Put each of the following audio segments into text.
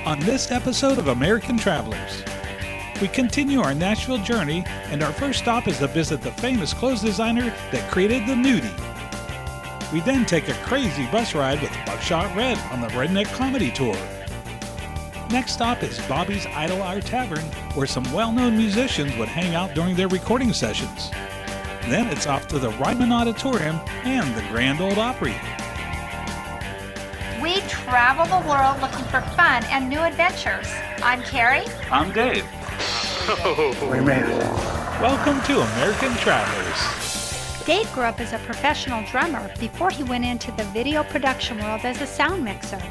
on this episode of American Travelers. We continue our Nashville journey, and our first stop is to visit the famous clothes designer that created the Nudie. We then take a crazy bus ride with Buckshot Red on the Redneck Comedy Tour. Next stop is Bobby's Idle Hour Tavern, where some well-known musicians would hang out during their recording sessions. Then it's off to the Ryman Auditorium and the Grand Ole Opry. We travel the world looking for fun and new adventures. I'm Kari. I'm Dave. We made it. Welcome to American Travelers. Dave grew up as a professional drummer before he went into the video production world as a sound mixer.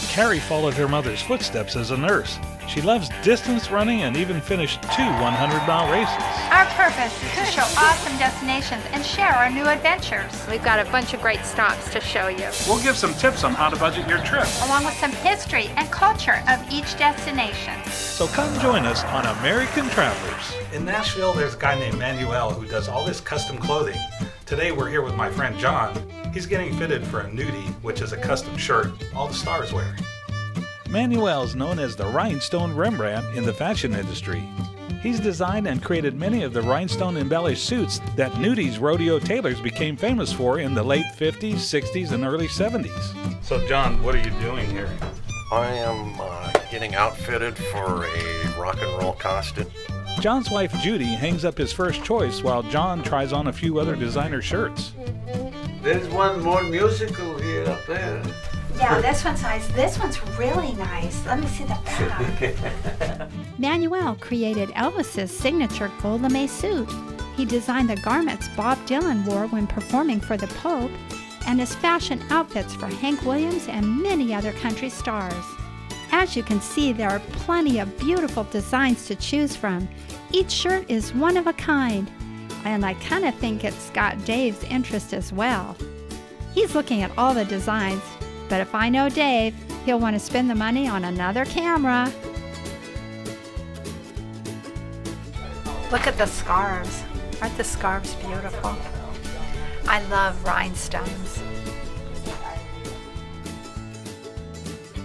Kari followed her mother's footsteps as a nurse. She loves distance running and even finished 2 100-mile races. Our purpose is to show awesome destinations and share our new adventures. We've got a bunch of great stops to show you, We'll give some tips on how to budget your trip. along with some history and culture of each destination. So come join us on American Travelers. In Nashville, there's a guy named Manuel who does all this custom clothing. Today we're here with my friend John. He's getting fitted for a Nudie, which is a custom shirt all the stars wear. Manuel is known as the Rhinestone Rembrandt in the fashion industry. He's designed and created many of the rhinestone embellished suits that Nudie's rodeo tailors became famous for in the late 50s, 60s, and early 70s. So John, what are you doing here? I am getting outfitted for a rock and roll costume. John's wife Judy hangs up his first choice while John tries on a few other designer shirts. There's one more musical here up there. Yeah, this one's nice. This one's really nice. Let me see the back. Manuel created Elvis's signature gold lame suit. He designed the garments Bob Dylan wore when performing for the Pope, and his fashion outfits for Hank Williams and many other country stars. As you can see, there are plenty of beautiful designs to choose from. Each shirt is one of a kind, and I kind of think it's got Dave's interest as well. He's looking at all the designs, but if I know Dave, he'll want to spend the money on another camera. Look at the scarves. Aren't the scarves beautiful? I love rhinestones.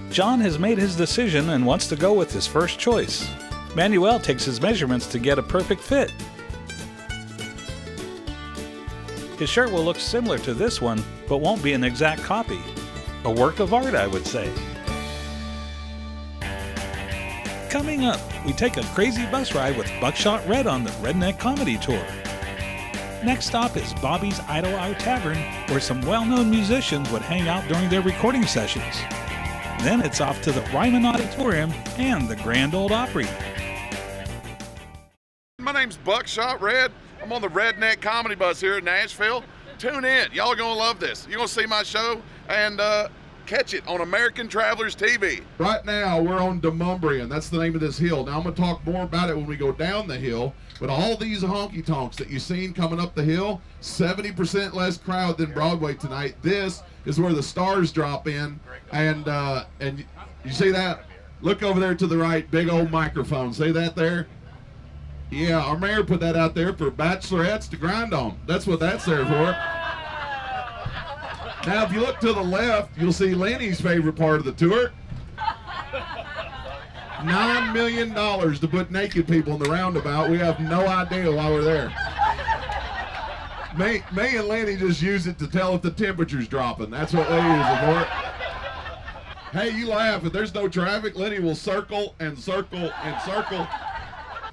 John has made his decision and wants to go with his first choice. Manuel takes his measurements to get a perfect fit. His shirt will look similar to this one, but won't be an exact copy. A work of art, I would say. Coming up, we take a crazy bus ride with Buckshot Red on the Redneck Comedy Tour. Next stop is Bobby's Idle Hour Tavern, where some well-known musicians would hang out during their recording sessions. Then it's off to the Ryman Auditorium and the Grand Ole Opry. My name's Buckshot Red. I'm on the Redneck Comedy Bus here in Nashville. Tune in. Y'all are going to love this. You're going to see my show and catch it on American Travelers TV. Right now, we're on Demumbrian. That's the name of this hill. Now, I'm going to talk more about it when we go down the hill. But all these honky-tonks that you've seen coming up the hill, 70% less crowd than Broadway tonight. This is where the stars drop in. And you see that? Look over there to the right, big old microphone. See that there? Yeah, our mayor put that out there for bachelorettes to grind on. That's what that's there for. Now, if you look to the left, you'll see Lenny's favorite part of the tour. $9 million to put naked people in the roundabout. We have no idea why we're there. Me and Lenny just use it to tell if the temperature's dropping. That's what they use it for. Hey, you laugh. If there's no traffic, Lenny will circle and circle and circle.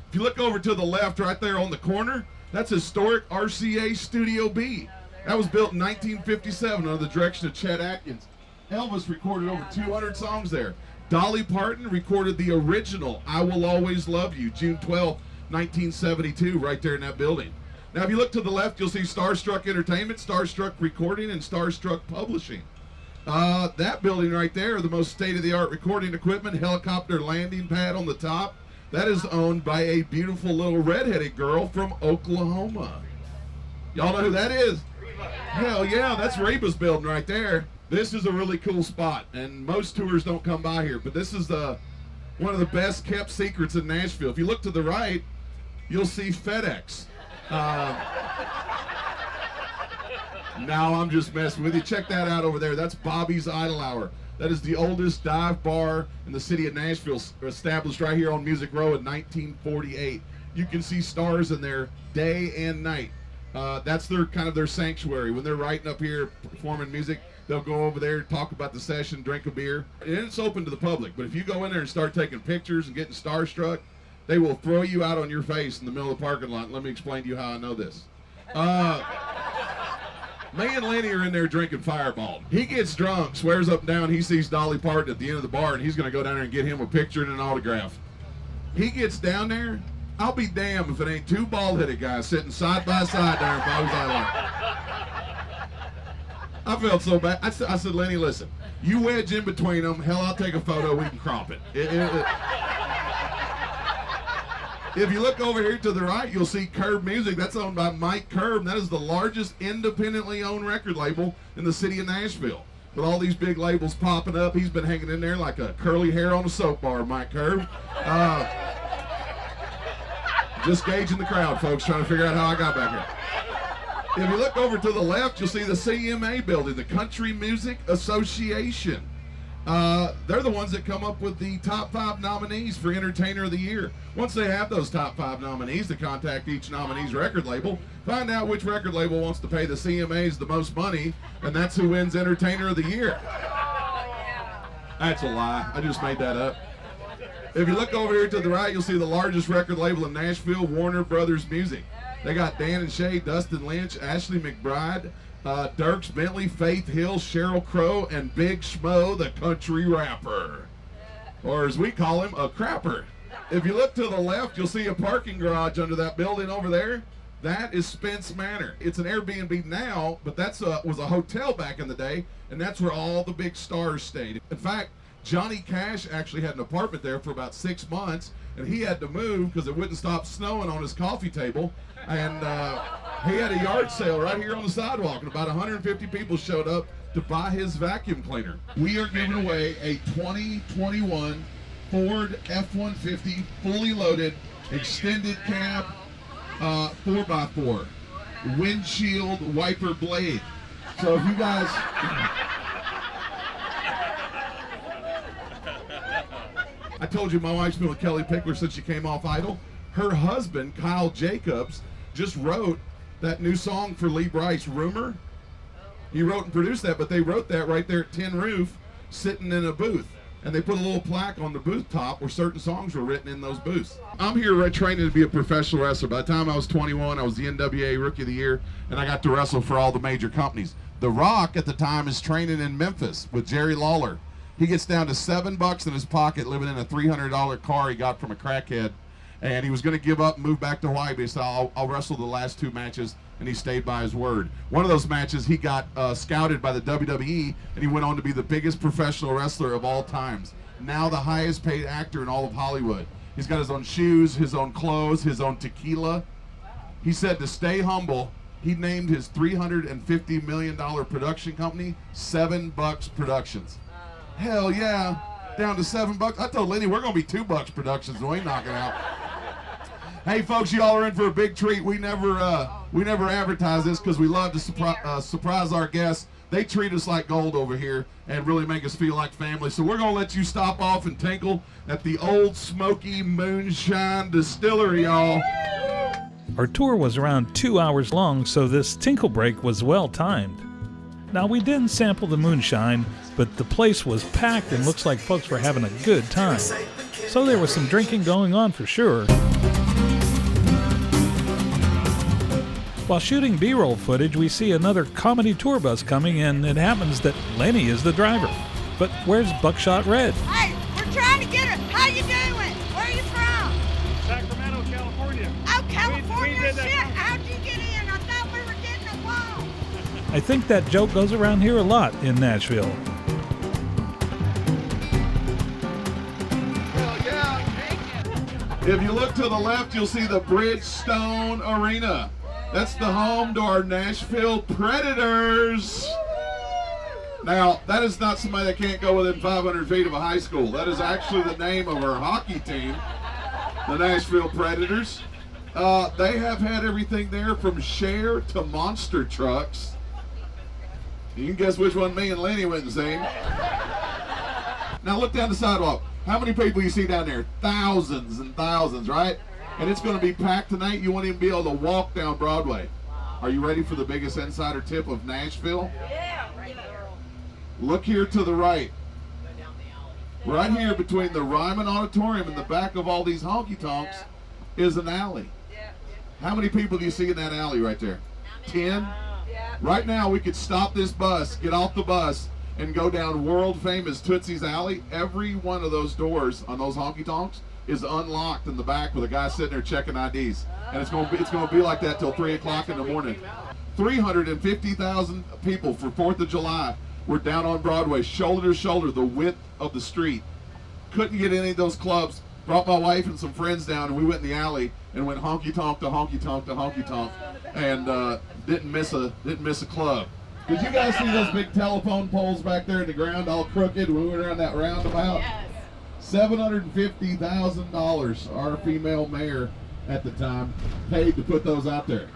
If you look over to the left right there on the corner, that's historic RCA Studio B. That was built in 1957 under the direction of Chet Atkins. Elvis recorded over 200 songs there. Dolly Parton recorded the original I Will Always Love You, June 12, 1972, right there in that building. Now, if you look to the left, you'll see Starstruck Entertainment, Starstruck Recording, and Starstruck Publishing. That building right there, the most state-of-the-art recording equipment, helicopter landing pad on the top, that is owned by a beautiful little redheaded girl from Oklahoma. Y'all know who that is? Hell yeah, that's Reba's building right there. This is a really cool spot, and most tours don't come by here, but this is one of the best kept secrets in Nashville. If you look to the right, you'll see FedEx. Now I'm just messing with you. Check that out over there. That's Bobby's Idle Hour. That is the oldest dive bar in the city of Nashville, established right here on Music Row in 1948. You can see stars in there day and night. That's their kind of their sanctuary. When they're writing up here, performing music, they'll go over there, talk about the session, drink a beer. And it's open to the public. But if you go in there and start taking pictures and getting starstruck, they will throw you out on your face in the middle of the parking lot. Let me explain to you how I know this. Me and Lenny are in there drinking Fireball. He gets drunk, swears up and down he sees Dolly Parton at the end of the bar, and he's going to go down there and get him a picture and an autograph. He gets down there, I'll be damned if it ain't two bald-headed guys sitting side by side there in Bobby's Island. I felt so bad. I said, Lenny, listen, you wedge in between them. Hell, I'll take a photo. We can crop it. If you look over here to the right, you'll see Curb Music. That's owned by Mike Curb. That is the largest independently owned record label in the city of Nashville. With all these big labels popping up, he's been hanging in there like a curly hair on a soap bar, Mike Curb. Just gauging the crowd, folks, trying to figure out how I got back here. If you look over to the left, you'll see the CMA building, the Country Music Association. They're the ones that come up with the top 5 nominees for Entertainer of the Year. Once they have those top 5 nominees, they contact each nominee's record label, find out which record label wants to pay the CMAs the most money, and that's who wins Entertainer of the Year. That's a lie. I just made that up. If you look over here to the right, you'll see the largest record label in Nashville, Warner Brothers Music. They got Dan and Shay, Dustin Lynch, Ashley McBride, Dierks Bentley, Faith Hill, Sheryl Crow, and Big Schmo, the country rapper. Or as we call him, a crapper. If you look to the left, you'll see a parking garage under that building over there. That is Spence Manor. It's an Airbnb now, but that's was a hotel back in the day, and that's where all the big stars stayed. In fact, Johnny Cash actually had an apartment there for about 6 months, and he had to move because it wouldn't stop snowing on his coffee table. And he had a yard sale right here on the sidewalk, and about 150 people showed up to buy his vacuum cleaner. We are giving away a 2021 Ford F-150 fully loaded, extended cab, 4x4, windshield wiper blade. So if you guys... I told you my wife's been with Kelly Pickler since she came off Idol. Her husband, Kyle Jacobs, just wrote that new song for Lee Brice, Rumor. He wrote and produced that, but they wrote that right there at Tin Roof, sitting in a booth. And they put a little plaque on the booth top where certain songs were written in those booths. I'm here training to be a professional wrestler. By the time I was 21, I was the NWA Rookie of the Year, and I got to wrestle for all the major companies. The Rock at the time is training in Memphis with Jerry Lawler. He gets down to $7 in his pocket, living in a $300 car he got from a crackhead. And he was going to give up and move back to Hawaii, but he said, I'll wrestle the last 2 matches, and he stayed by his word. One of those matches, he got scouted by the WWE, and he went on to be the biggest professional wrestler of all times. Now the highest paid actor in all of Hollywood. He's got his own shoes, his own clothes, his own tequila. He said to stay humble, he named his $350 million production company $7 Productions. Hell yeah, down to $7. I told Lenny we're gonna be $2 Productions, and we ain't knocking out. Hey folks, y'all are in for a big treat. We never advertise this because we love to surprise our guests. They treat us like gold over here and really make us feel like family. So we're gonna let you stop off and tinkle at the Old Smoky Moonshine Distillery, y'all. Our tour was around 2 hours long, so this tinkle break was well timed. Now, we didn't sample the moonshine, but the place was packed and looks like folks were having a good time. So there was some drinking going on for sure. While shooting B-roll footage, we see another comedy tour bus coming, and it happens that Lenny is the driver. But where's Buckshot Red? Hey, we're trying to get her. How you doing? Where are you from? Sacramento, California. Oh, California? We did that. Shit, how'd you get in? I thought we were getting a wall. I think that joke goes around here a lot in Nashville. If you look to the left, you'll see the Bridgestone Arena. That's the home to our Nashville Predators. Now, that is not somebody that can't go within 500 feet of a high school. That is actually the name of our hockey team, the Nashville Predators. They have had everything there from Cher to monster trucks. You can guess which one me and Lenny went and seen. Now look down the sidewalk. How many people you see down there? Thousands and thousands, right? And it's going to be packed tonight. You won't even be able to walk down Broadway. Are you ready for the biggest insider tip of Nashville? Yeah. Look here to the right. Right here between the Ryman Auditorium and the back of all these honky-tonks is an alley. How many people do you see in that alley right there? 10? Right now we could stop this bus, get off the bus, and go down world-famous Tootsie's Alley. Every one of those doors on those honky-tonks is unlocked in the back with a guy sitting there checking IDs. And it's going to be like that till 3 o'clock in the morning. 350,000 people for 4th of July were down on Broadway, shoulder to shoulder, the width of the street. Couldn't get any of those clubs. Brought my wife and some friends down, and we went in the alley and went honky-tonk to honky-tonk to honky-tonk, and didn't miss a club. Did you guys see those big telephone poles back there in the ground all crooked when we were around that roundabout? Yes. $750,000 our female mayor at the time paid to put those out there.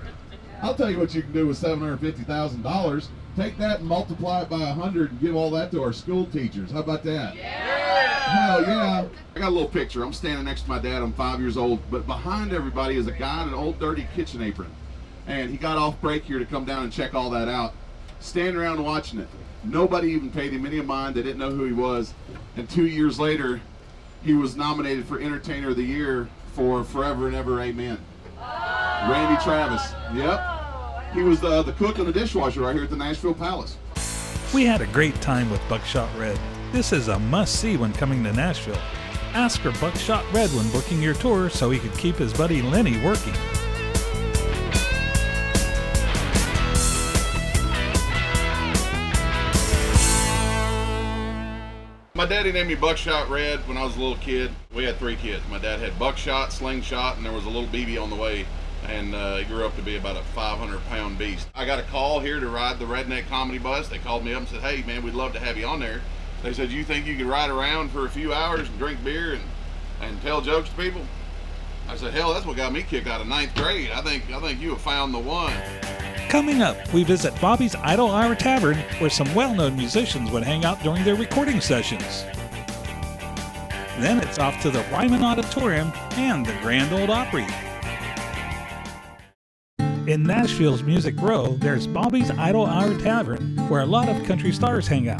I'll tell you what you can do with $750,000. Take that and multiply it by 100 and give all that to our school teachers. How about that? Yeah! Hell yeah! I got a little picture. I'm standing next to my dad. I'm 5 years old. But behind everybody is a guy in an old dirty kitchen apron. And he got off break here to come down and check all that out. Standing around watching it. Nobody even paid him any mind. They didn't know who he was. And 2 years later, he was nominated for Entertainer of the Year for Forever and Ever Amen. Oh. Randy Travis. Yep. He was the cook and the dishwasher right here at the Nashville Palace. We had a great time with Buckshot Red. This is a must-see when coming to Nashville. Ask for Buckshot Red when booking your tour so he could keep his buddy Lenny working. My daddy named me Buckshot Red when I was a little kid. We had 3 kids. My dad had Buckshot, Slingshot, and there was a little BB on the way. And he grew up to be about a 500-pound beast. I got a call here to ride the Redneck Comedy Bus. They called me up and said, hey, man, we'd love to have you on there. They said, you think you could ride around for a few hours and drink beer and tell jokes to people? I said, hell, that's what got me kicked out of 9th grade. I think you have found the one. Coming up, we visit Bobby's Idle Hour Tavern, where some well-known musicians would hang out during their recording sessions. Then it's off to the Ryman Auditorium and the Grand Ole Opry. In Nashville's Music Row, there's Bobby's Idle Hour Tavern, where a lot of country stars hang out.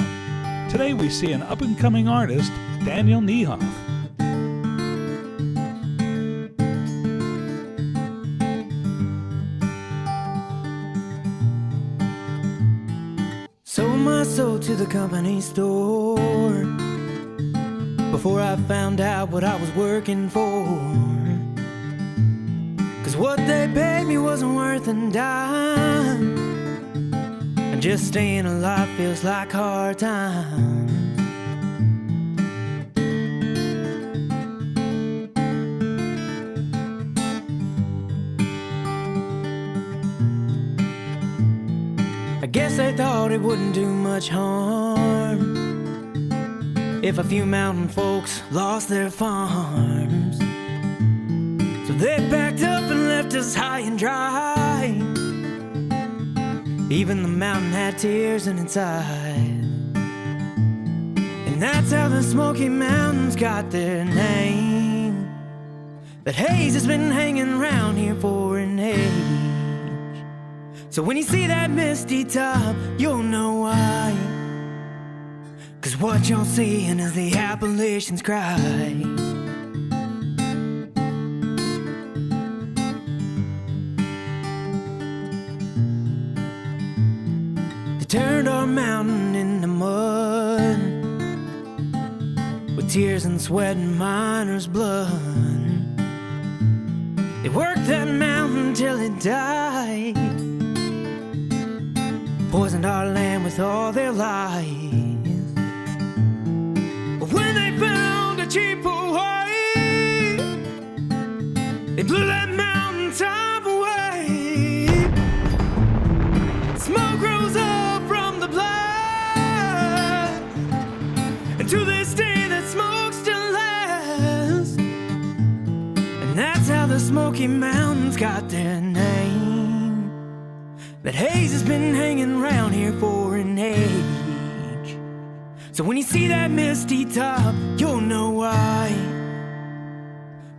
Today we see an up-and-coming artist, Daniel Neihoff. Sold my soul to the company store before I found out what I was working for. What they paid me wasn't worth a dime, and just staying alive feels like hard times. I guess they thought it wouldn't do much harm if a few mountain folks lost their farms. So they packed up and left us high and dry. Even the mountain had tears in its eyes. And that's how the Smoky Mountains got their name. That haze has been hanging around here for an age. So when you see that misty top, you'll know why. 'Cause what you're seeing is the Appalachians cry. Turned our mountain into mud with tears and sweat and miners' blood. They worked that mountain till it died, poisoned our land with all their lies. But when they found a cheaper way, they blew that mountain top away. Smoke rose up to this day, that smoke still lasts. And that's how the Smoky Mountains got their name. That haze has been hanging around here for an age. So when you see that misty top, you'll know why.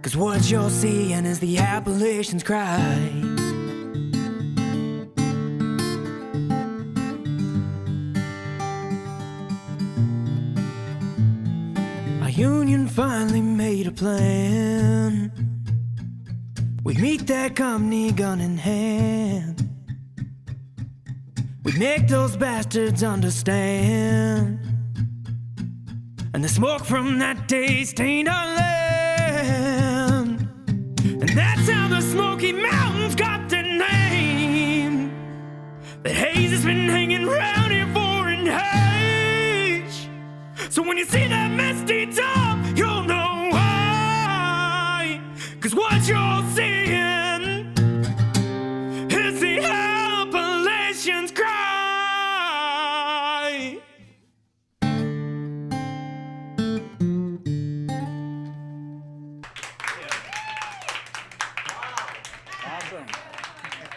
'Cause what you're seeing is the Appalachians cry. Our union finally made a plan. We'd meet that company gun in hand. We'd make those bastards understand. And the smoke from that day stained our land. And that's how the Smoky Mountains got their name. The haze has been hanging around here for an age. So when you see that misty top, you'll know why. 'Cause what you're seeing is the Appalachians cry.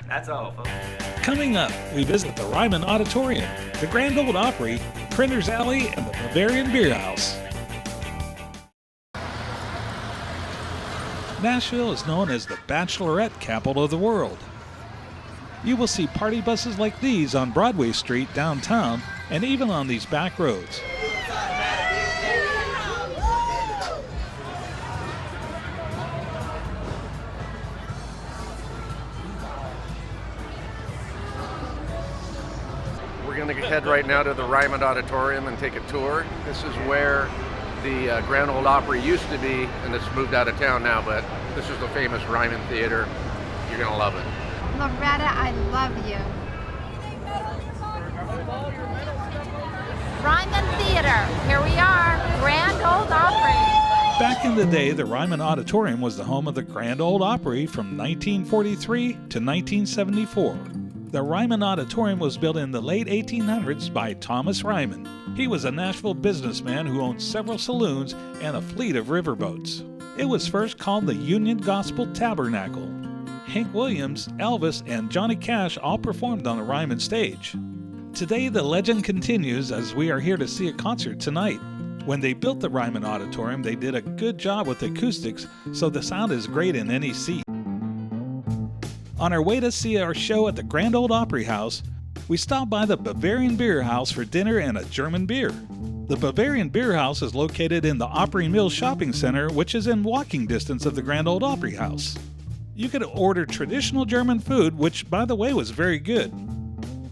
That's all, folks. Coming up, we visit the Ryman Auditorium, the Grand Ole Opry, Printer's Alley, and the Bavarian Beer House. Nashville is known as the bachelorette capital of the world. You will see party buses like these on Broadway Street downtown and even on these back roads. We're going to head right now to the Ryman Auditorium and take a tour. This is where the Grand Ole Opry used to be, and it's moved out of town now, but this is the famous Ryman Theater. You're going to love it. Loretta, I love you. Ryman Theater, here we are, Grand Ole Opry. Back in the day, the Ryman Auditorium was the home of the Grand Ole Opry from 1943 to 1974. The Ryman Auditorium was built in the late 1800s by Thomas Ryman. He was a Nashville businessman who owned several saloons and a fleet of riverboats. It was first called the Union Gospel Tabernacle. Hank Williams, Elvis, and Johnny Cash all performed on the Ryman stage. Today, the legend continues as we are here to see a concert tonight. When they built the Ryman Auditorium, they did a good job with acoustics, so the sound is great in any seat. On our way to see our show at the Grand Ole Opry House, we stopped by the Bavarian Beer House for dinner and a German beer. The Bavarian Beer House is located in the Opry Mills Shopping Center, which is in walking distance of the Grand Ole Opry House. You could order traditional German food, which, by the way, was very good.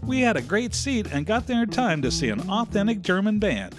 We had a great seat and got there in time to see an authentic German band.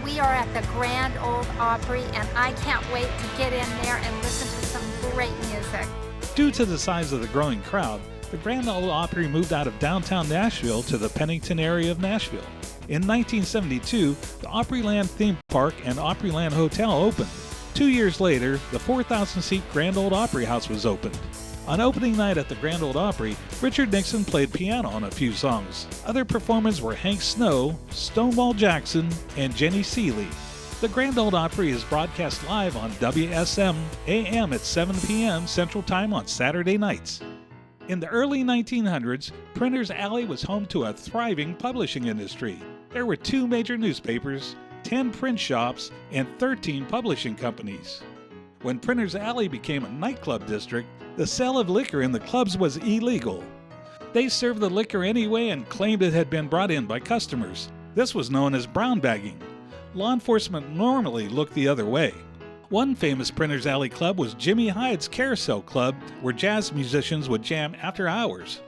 We are at the Grand Ole Opry, and I can't wait to get in there and listen to some great music. Due to the size of the growing crowd, the Grand Ole Opry moved out of downtown Nashville to the Pennington area of Nashville. In 1972, the Opryland theme park and Opryland Hotel opened. 2 years later, the 4,000-seat Grand Ole Opry House was opened. On opening night at the Grand Ole Opry, Richard Nixon played piano on a few songs. Other performers were Hank Snow, Stonewall Jackson, and Jenny Seeley. The Grand Ole Opry is broadcast live on WSM AM at 7 p.m. Central Time on Saturday nights. In the early 1900s, Printer's Alley was home to a thriving publishing industry. There were 2 major newspapers, 10 print shops, and 13 publishing companies. When Printer's Alley became a nightclub district, the sale of liquor in the clubs was illegal. They served the liquor anyway and claimed it had been brought in by customers. This was known as brown bagging. Law enforcement normally looked the other way. One famous Printer's Alley club was Jimmy Hyde's Carousel Club, where jazz musicians would jam after hours.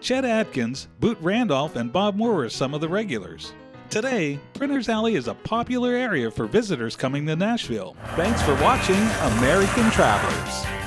Chet Atkins, Boot Randolph, and Bob Moore were some of the regulars. Today, Printer's Alley is a popular area for visitors coming to Nashville. Thanks for watching American Travelers.